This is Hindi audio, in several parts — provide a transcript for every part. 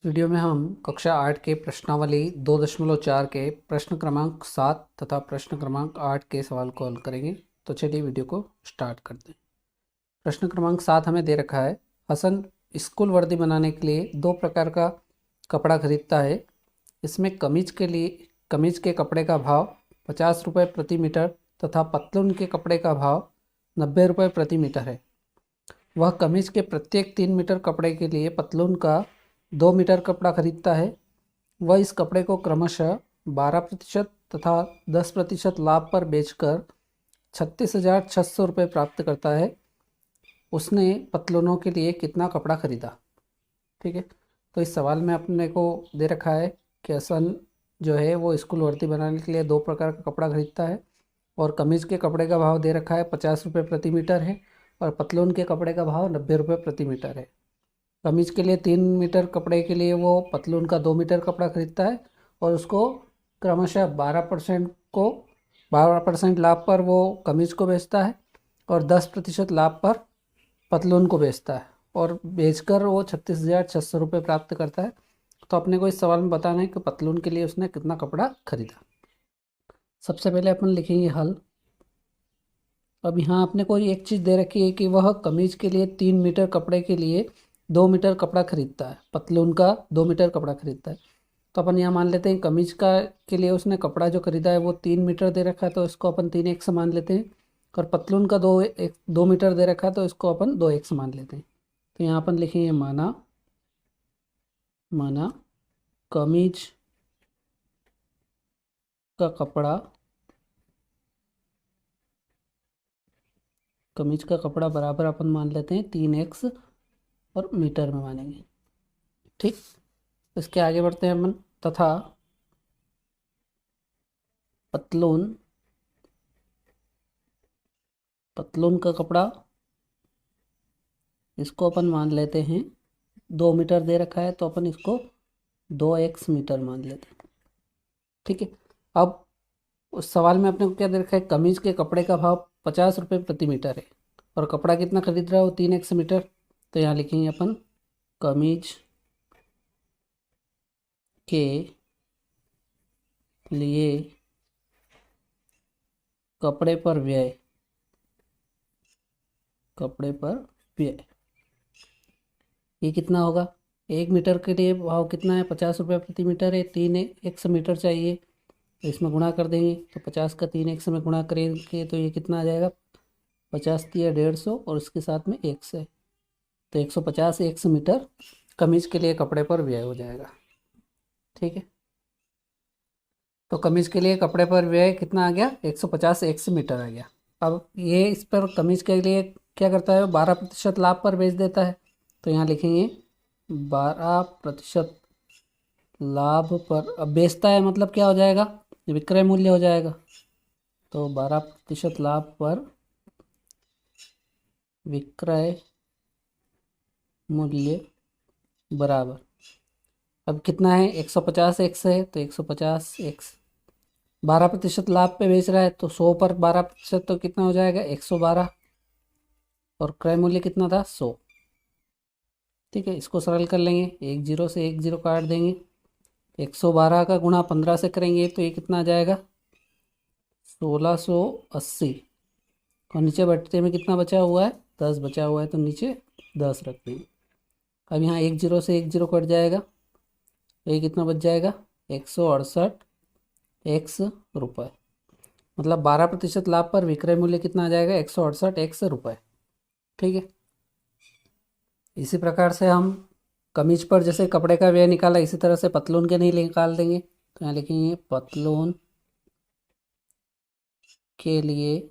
वीडियो में हम कक्षा 8 के प्रश्नावली 2.4 के प्रश्न क्रमांक 7 तथा प्रश्न क्रमांक 8 के सवाल को हल करेंगे। तो चलिए वीडियो को स्टार्ट करते हैं। प्रश्न क्रमांक 7 हमें दे रखा है, हसन स्कूल वर्दी बनाने के लिए दो प्रकार का कपड़ा खरीदता है। इसमें कमीज के कपड़े का भाव 50 रुपये प्रति मीटर तथा पतलून के कपड़े का भाव 90 रुपये प्रति मीटर है। वह कमीज के प्रत्येक 3 मीटर कपड़े के लिए पतलून का 2 मीटर कपड़ा खरीदता है। वह इस कपड़े को क्रमशः 12% तथा 10% लाभ पर बेचकर 36,600 रुपये प्राप्त करता है। उसने पतलूनों के लिए कितना कपड़ा खरीदा? ठीक है, तो इस सवाल में अपने को दे रखा है कि हसन जो है वो स्कूल वर्दी बनाने के लिए दो प्रकार का कपड़ा खरीदता है और कमीज के कपड़े का भाव दे रखा है 50 रुपये प्रति मीटर है और पतलून के कपड़े का भाव 90 रुपये प्रति मीटर है। कमीज के लिए 3 मीटर कपड़े के लिए वो पतलून का 2 मीटर कपड़ा खरीदता है और उसको क्रमशः 12% लाभ पर वो कमीज को बेचता है और 10% लाभ पर पतलून को बेचता है और बेचकर वो 36,600 रुपये प्राप्त करता है। तो अपने को इस सवाल में बताना है कि पतलून के लिए उसने कितना कपड़ा खरीदा। सबसे पहले अपन लिखेंगे हल। अब यहाँ अपने को एक चीज़ दे रखी है कि वह कमीज के लिए 3 मीटर कपड़े के लिए 2 मीटर कपड़ा खरीदता है, पतलून का 2 मीटर कपड़ा खरीदता है। तो अपन यहाँ मान लेते हैं कमीज का के लिए उसने कपड़ा जो खरीदा है वो 3 मीटर दे रखा है, तो इसको अपन 3x मान लेते हैं। और पतलून का 2 मीटर दे रखा है, तो इसको अपन 2x मान लेते हैं। तो यहाँ अपन लिखेंगे माना कमीज का कपड़ा बराबर अपन मान लेते हैं 3x और मीटर में मानेंगे। ठीक, इसके आगे बढ़ते हैं अपन। तथा पतलून का कपड़ा इसको अपन मान लेते हैं 2 मीटर दे रखा है, तो अपन इसको 2x मीटर मान लेते हैं। ठीक है, अब उस सवाल में अपने को क्या दे रखा है, कमीज के कपड़े का भाव 50 रुपये प्रति मीटर है और कपड़ा कितना खरीद रहा है वो 3x मीटर। तो यहाँ लिखेंगे अपन कमीज के लिए कपड़े पर व्यय ये कितना होगा? 1 मीटर के लिए भाव कितना है? 50 रुपये प्रति मीटर है, 3x मीटर चाहिए, तो इसमें गुणा कर देंगे। तो 50 का 3x में गुणा करेंगे तो ये कितना आ जाएगा? 50 तिया 150 और इसके साथ में x है, तो 150 x मीटर कमीज के लिए कपड़े पर व्यय हो जाएगा। ठीक है, तो कमीज के लिए कपड़े पर व्यय कितना आ गया? 150 x मीटर आ गया। अब ये इस पर कमीज के लिए क्या करता है? 12% लाभ पर बेच देता है, तो यहाँ लिखेंगे 12% लाभ पर। अब बेचता है मतलब क्या हो जाएगा? विक्रय मूल्य हो जाएगा। तो 12% लाभ पर विक्रय मूल्य बराबर, अब कितना है? 150x है, तो 150x 12% लाभ पे बेच रहा है, तो 100 पर 12% तो कितना हो जाएगा? 112 और क्रय मूल्य कितना था? 100। ठीक है, इसको सरल कर लेंगे, 1 0 से 1 0 काट देंगे, 112 का गुणा 15 से करेंगे तो ये कितना आ जाएगा? 1680। और नीचे बट्टे में कितना बचा हुआ है? 10 बचा हुआ है, तो नीचे 10 रख देंगे। अब यहाँ 1 0 से 1 0 कट जाएगा, तो ये कितना बच जाएगा? 168x रुपये। मतलब 12% लाभ पर विक्रय मूल्य कितना आ जाएगा? 168x रुपये। ठीक है, इसी प्रकार से हम कमीज पर जैसे कपड़े का व्यय निकाला, इसी तरह से पतलून के नहीं निकाल देंगे। तो यहाँ लिखेंगे पतलून के लिए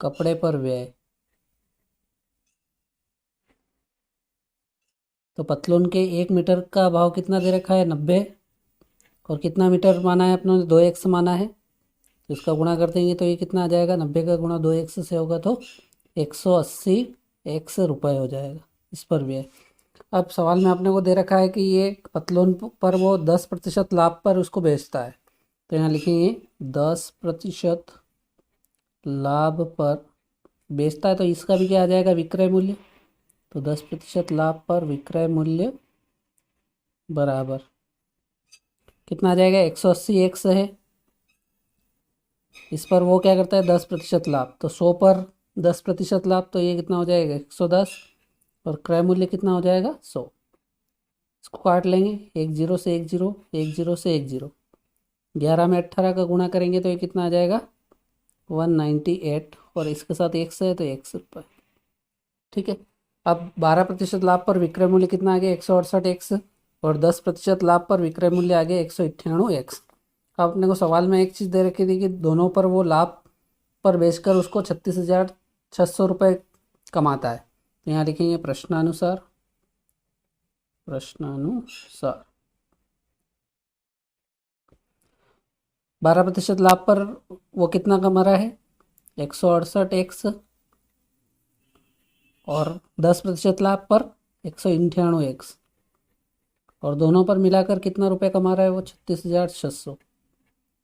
कपड़े पर व्यय। तो पतलून के 1 मीटर का भाव कितना दे रखा है? 90, और कितना मीटर माना है अपने? 2x माना है, तो इसका गुणा कर देंगे तो ये कितना आ जाएगा? 90 का गुणा 2x से होगा तो 180x रुपये हो जाएगा इस पर व्यय। अब सवाल में आपने को दे रखा है कि ये पतलून पर वो 10% लाभ पर उसको बेचता है, तो यहाँ लिखेंगे 10% लाभ पर बेचता है, तो इसका भी क्या आ जाएगा? विक्रय मूल्य। तो 10% लाभ पर विक्रय मूल्य बराबर कितना आ जाएगा, 180 एक्स है, इस पर वो क्या करता है 10% लाभ, तो 100 पर 10% लाभ, तो ये कितना हो जाएगा 110, और क्रय मूल्य कितना हो जाएगा 100। इसको काट लेंगे, 1 0 से 1 0, 1 0 से 1 0, 11 में 18 का गुणा करेंगे तो ये कितना आ जाएगा 198, और इसके साथ एक्स है तो ₹100। ठीक है, अब 12% लाभ पर विक्रय मूल्य कितना आ गया 168 एक्स, और 10% लाभ पर विक्रय मूल्य आ गया 198 एक्स। अब अपने को सवाल में एक चीज़ दे रखी थी कि दोनों पर वो लाभ पर बेचकर उसको 36,600 रुपये कमाता है, तो यहाँ लिखेंगे प्रश्नानुसार 12% लाभ पर वो कितना कमा रहा है 168 एक्स, और 10% लाभ पर 198 एक्स, और दोनों पर मिलाकर कितना रुपए कमा रहा है वो 36,600।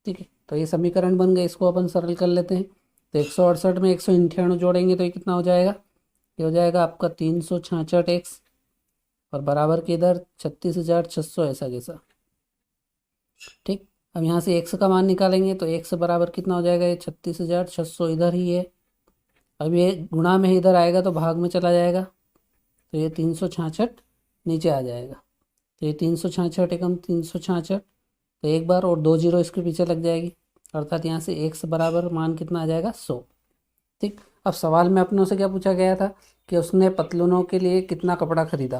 ठीक है, तो ये समीकरण बन गए, इसको अपन सरल कर लेते हैं। तो 168 में 198 जोड़ेंगे तो ये कितना हो जाएगा, ये हो जाएगा आपका 366 एक्स, और बराबर के इधर 36,600 ऐसा कैसा। ठीक, अब यहाँ से एक्स का मान निकालेंगे तो एक्स बराबर कितना हो जाएगा, ये 36,600 इधर ही है, अब ये गुणा में इधर आएगा तो भाग में चला जाएगा, तो ये 366 नीचे आ जाएगा, तो ये 366 एकम 366, तो एक बार और 2 जीरो इसके पीछे लग जाएगी, अर्थात यहाँ से एक्स बराबर मान कितना आ जाएगा 100। ठीक, अब सवाल में अपनों से क्या पूछा गया था कि उसने पतलूनों के लिए कितना कपड़ा खरीदा,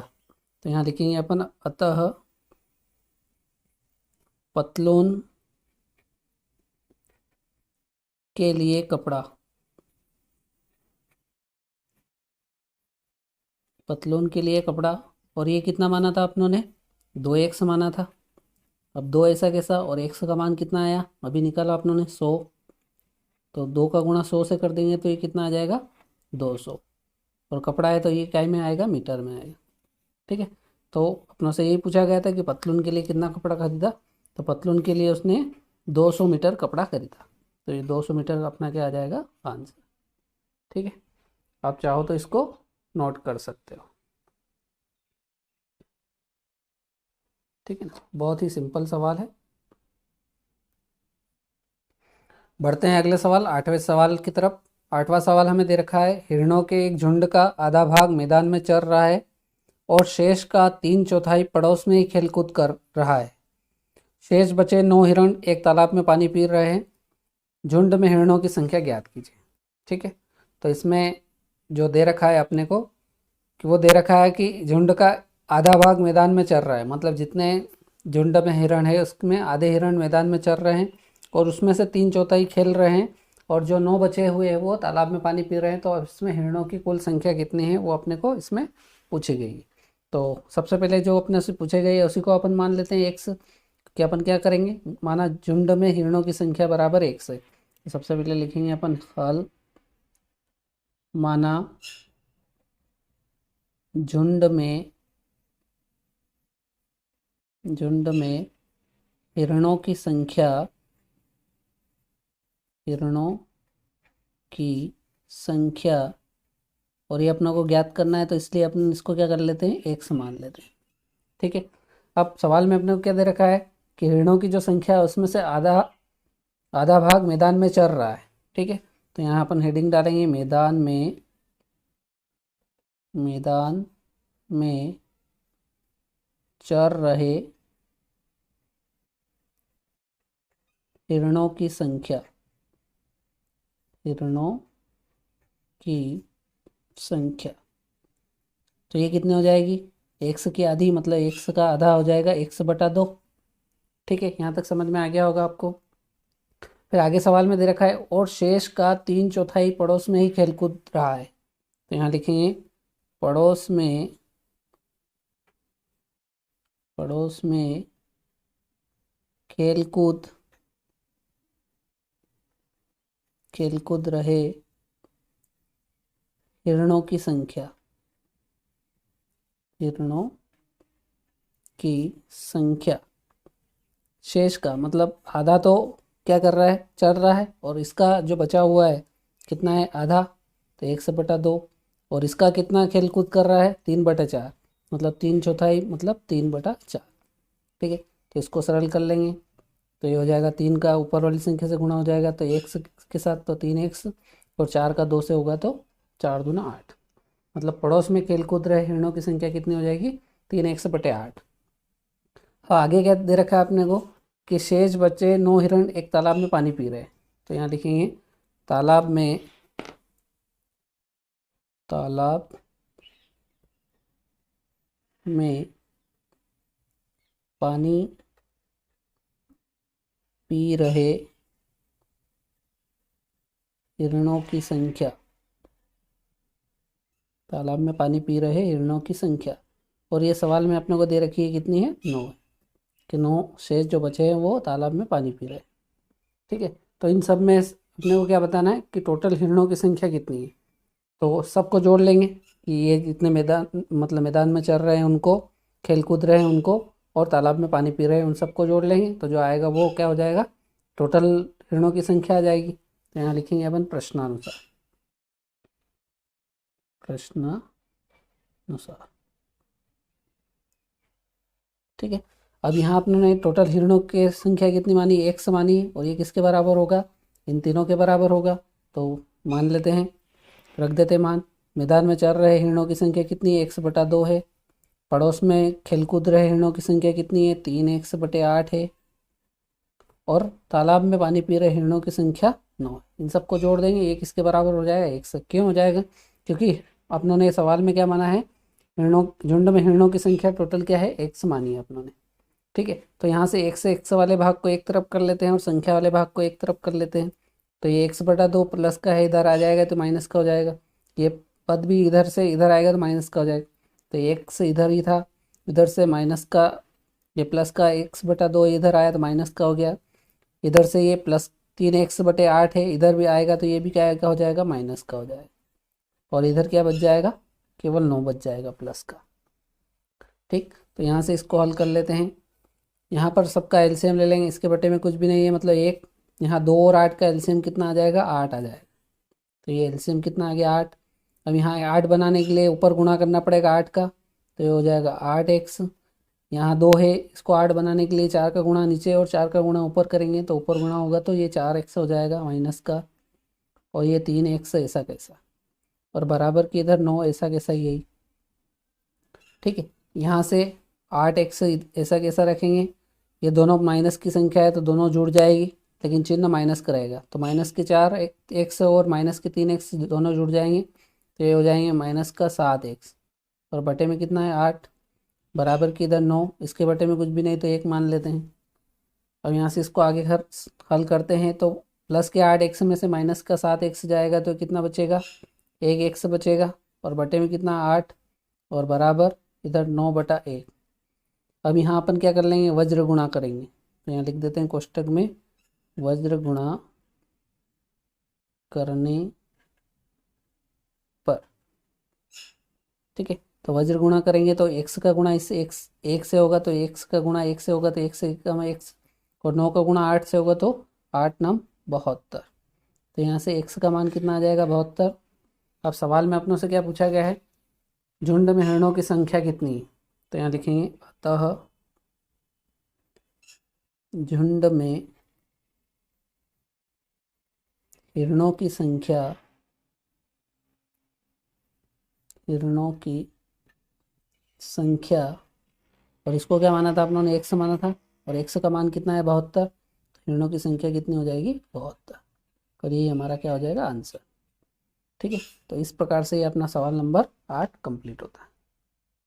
तो यहाँ लिखेंगे अपन अतः पतलून के लिए कपड़ा, पतलून के लिए कपड़ा, और ये कितना माना था अपनों ने 2 एक्स माना था। अब 2 ऐसा कैसा, और एक्स का मान कितना आया अभी निकाला अपनों ने 100, तो 2 का गुणा 100 से कर देंगे तो ये कितना आ जाएगा 200, और कपड़ा है तो ये क्या में आएगा मीटर में आएगा। ठीक है, तो अपनों से यही पूछा गया था कि पतलून के लिए कितना कपड़ा खरीदा, तो पतलून के लिए उसने 200 मीटर कपड़ा खरीदा, तो ये 200 मीटर अपना क्या आ जाएगा आंसर। ठीक है, आप चाहो तो इसको नोट कर सकते हो। ठीक है ना, बहुत ही सिंपल सवाल है। बढ़ते हैं अगले सवाल, 8वें सवाल की तरफ। 8वां सवाल हमें दे रखा है, हिरणों के एक झुंड का आधा भाग मैदान में चर रहा है और शेष का 3/4 पड़ोस में ही खेलकूद कर रहा है। शेष बचे 9 हिरण एक तालाब में पानी पी रहे हैं। झुंड में हिरणों की संख्या ज्ञात कीजिए। ठीक है, तो इसमें जो दे रखा है अपने को कि वो दे रखा है कि झुंड का आधा भाग मैदान में चर रहा है, मतलब जितने झुंड में हिरण है उसमें आधे हिरण मैदान में चर रहे हैं और उसमें से 3/4 खेल रहे हैं, और जो 9 बचे हुए हैं वो तालाब में पानी पी रहे हैं। तो इसमें हिरणों की कुल संख्या कितनी है वो अपने को इसमें पूछी गई है। तो सबसे पहले जो अपने से पूछे गए उसी को अपन मान लेते हैं एक्स, कि अपन क्या करेंगे, माना झुंड में हिरणों की संख्या बराबर 1 से, तो सबसे पहले लिखेंगे अपन हल माना झुंड में हिरणों की संख्या और ये अपना को ज्ञात करना है, तो इसलिए अपन इसको क्या कर लेते हैं एक्स मान लेते हैं। ठीक है, अब सवाल में अपने को क्या दे रखा है कि हिरणों की जो संख्या है उसमें से आधा भाग मैदान में चर रहा है। ठीक है, तो यहाँ अपन हेडिंग डालेंगे मैदान में चर रहे हिरणों की संख्या तो ये कितने हो जाएगी, एक्स की आधी, मतलब एक्स का आधा हो जाएगा x/2। ठीक है, यहाँ तक समझ में आ गया होगा आपको। फिर आगे सवाल में दे रखा है और शेष का 3/4 पड़ोस में ही खेलकूद रहा है, तो यहाँ लिखेंगे पड़ोस में खेलकूद रहे हिरणों की संख्या शेष का मतलब आधा तो क्या कर रहा है चल रहा है, और इसका जो बचा हुआ है कितना है आधा, तो 1/2, और इसका कितना खेल कूद कर रहा है, 3/4, मतलब 3/4 मतलब 3/4। ठीक है, तो इसको सरल कर लेंगे तो ये हो जाएगा 3 का ऊपर वाली संख्या से गुणा हो जाएगा तो x के साथ तो 3x, और 4 का 2 से होगा तो 4 दूना 8, मतलब पड़ोस में खेल कूद रहे हिरणों की संख्या कितनी हो जाएगी, 3x/8। हाँ, आगे क्या दे रखा है आपने को कि शेष बचे 9 हिरण एक तालाब में पानी पी रहे हैं, तो यहाँ लिखेंगे तालाब में पानी पी रहे हिरणों की संख्या, तालाब में पानी पी रहे हिरणों की संख्या, और ये सवाल में अपने को दे रखी है कितनी है, 9 है, कि 9 शेष जो बचे हैं वो तालाब में पानी पी रहे हैं। ठीक है, तो इन सब में अपने को क्या बताना है कि टोटल हिरणों की संख्या कितनी है, तो सबको जोड़ लेंगे कि ये जितने मैदान में चल रहे हैं उनको, खेल कूद रहे हैं उनको, और तालाब में पानी पी रहे हैं उन सबको जोड़ लेंगे, तो जो आएगा वो क्या हो जाएगा, टोटल हिरणों की संख्या आ जाएगी। तो यहाँ लिखेंगे अपन प्रश्नानुसार। ठीक है, अब यहाँ आपने टोटल हिरणों की संख्या कितनी मानी, 1 मानी, और ये किसके बराबर होगा, इन तीनों के बराबर होगा, तो मान लेते हैं, रख देते मान। मैदान में चल रहे हिरणों की संख्या कितनी है, 1/2 है। पड़ोस में खेलकूद रहे हिरणों की संख्या कितनी है, 3x/8 है। और तालाब में पानी पी रहे हिरणों की संख्या 9। इन सबको जोड़ देंगे, ये किसके बराबर हो जाएगा, 1 से। क्यों हो जाएगा, क्योंकि अपनों ने सवाल में क्या माना है, हिरणों झुंड में हिरणों की संख्या टोटल क्या है, 1 मानी है अपनों ने। ठीक है, तो यहाँ से 1 वाले भाग को एक तरफ कर लेते हैं और संख्या वाले भाग को एक तरफ कर लेते हैं, तो ये 1/2 प्लस का है, इधर आ जाएगा तो माइनस का हो जाएगा। ये पद भी इधर से इधर आएगा तो माइनस का हो जाएगा, तो 1 इधर ही था, इधर से माइनस का, ये प्लस का 1/2 इधर आया तो माइनस का हो गया। इधर से ये प्लस 3x/8 है, इधर भी आएगा तो ये भी क्या हो जाएगा, माइनस का हो जाएगा। और इधर क्या बच जाएगा, केवल 9 बच जाएगा प्लस का। ठीक, तो यहाँ से इसको हल कर लेते हैं। यहाँ पर सबका एलसीएम ले लेंगे, इसके बटे में कुछ भी नहीं है, मतलब 1, यहाँ 2 और 8 का एलसीएम कितना आ जाएगा, 8 आ जाएगा। तो ये एलसीएम कितना आ गया, 8। अब यहाँ 8 बनाने के लिए ऊपर गुणा करना पड़ेगा 8 का, तो ये हो जाएगा 8x। यहाँ 2 है, इसको 8 बनाने के लिए 4 का गुणा नीचे और 4 का गुणा ऊपर करेंगे, तो ऊपर गुणा होगा तो ये 4x हो जाएगा माइनस का, और ये 3x ऐसा कैसा, और बराबर की इधर 9 ऐसा कैसा यही। ठीक है, यहाँ से 8x ऐसा कैसा रखेंगे, ये दोनों माइनस की संख्या है तो दोनों जुड़ जाएगी, लेकिन चिन्ह माइनस का रहेगा, तो माइनस के 4x और माइनस के 3x दोनों जुड़ जाएंगे, तो ये हो जाएंगे माइनस का 7x, और बटे में कितना है 8, बराबर की इधर 9, इसके बटे में कुछ भी नहीं तो 1 मान लेते हैं। अब यहाँ से इसको आगे हल करते हैं, तो प्लस के 8x में से माइनस का 7x जाएगा तो कितना बचेगा, 1x बचेगा, और बटे में कितना 8, और बराबर इधर 9/1। अब यहाँ अपन क्या कर लेंगे, वज्र गुणा करेंगे, तो यहाँ लिख देते हैं कोष्टक में वज्र गुणा करने पर। ठीक है, तो वज्र गुणा करेंगे तो x का गुणा इससे x 1 से होगा, तो x का गुणा 1 से होगा तो 1 से कम x, और 9 का गुणा 8 से होगा तो 8 9 72। तो यहाँ से x का मान कितना आ जाएगा, 72। अब सवाल में अपनों से क्या पूछा गया है, झुंड में हिरणों की संख्या कितनी है, तो यहाँ लिखेंगे अतः झुंड में हिरणों की संख्या, और इसको क्या माना था अपनों ने, 1 माना था, और 1 का मान कितना है, 72, तो हिरणों की संख्या कितनी हो जाएगी, 72, और ये हमारा क्या हो जाएगा आंसर। ठीक है, तो इस प्रकार से ये अपना सवाल नंबर 8 कंप्लीट होता है।